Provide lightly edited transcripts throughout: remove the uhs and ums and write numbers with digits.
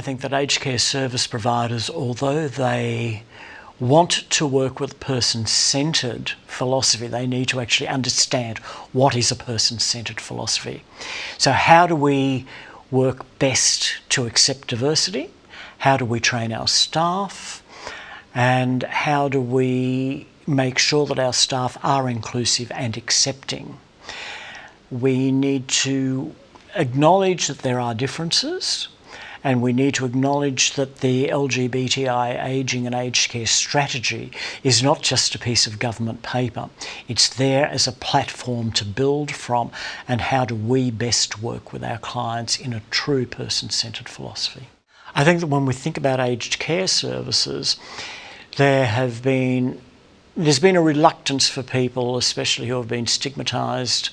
I think that aged care service providers, although they want to work with a person-centred philosophy, they need to actually understand what is a person-centred philosophy. So how do we work best to accept diversity? How do we train our staff? And how do we make sure that our staff are inclusive and accepting? We need to acknowledge that there are differences, and we need to acknowledge that the LGBTI ageing and aged care strategy is not just a piece of government paper. It's there as a platform to build from, and how do we best work with our clients in a true person-centred philosophy. I think that when we think about aged care services, there's been a reluctance for people, especially who have been stigmatised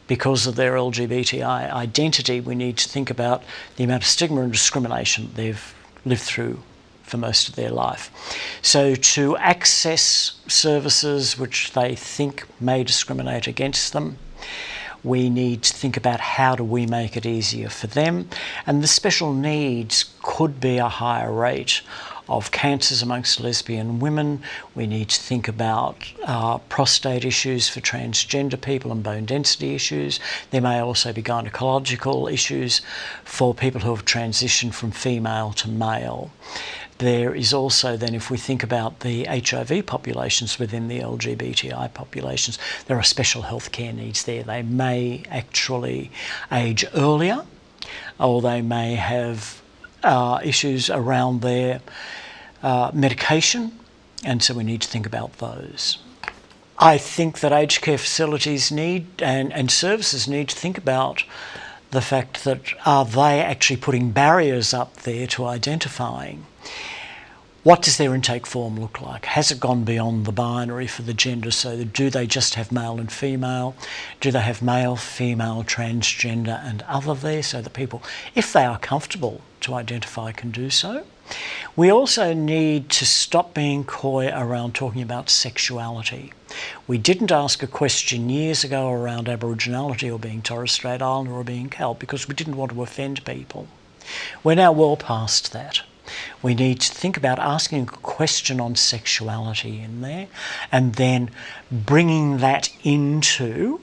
because of their LGBTI identity. We need to think about the amount of stigma and discrimination they've lived through for most of their life. So to access services which they think may discriminate against them, we need to think about how do we make it easier for them. And the special needs could be a higher rate of cancers amongst lesbian women. We need to think about prostate issues for transgender people and bone density issues. There may also be gynecological issues for people who have transitioned from female to male. There is also then, if we think about the HIV populations within the LGBTI populations, there are special healthcare needs there. They may actually age earlier, or they may have issues around their medication, and so we need to think about those. I think that aged care facilities need and services need to think about the fact that are they actually putting barriers up there to identifying what does their intake form look like? Has it gone beyond the binary for the gender? So do they just have male and female? Do they have male, female, transgender and other there, so that people, if they are comfortable to identify, can do so? We also need to stop being coy around talking about sexuality. We didn't ask a question years ago around Aboriginality or being Torres Strait Islander or being Cal because we didn't want to offend people. We're now well past that. We need to think about asking a question on sexuality in there and then bringing that into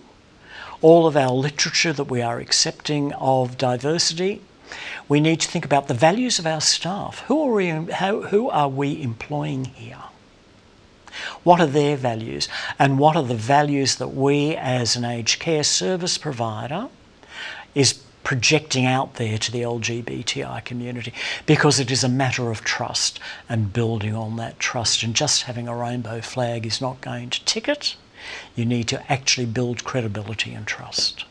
all of our literature that we are accepting of diversity. We need to think about the values of our staff. Who are we employing here? What are their values? And what are the values that we as an aged care service provider is projecting out there to the LGBTI community? Because it is a matter of trust and building on that trust, and just having a rainbow flag is not going to tick it. You need to actually build credibility and trust.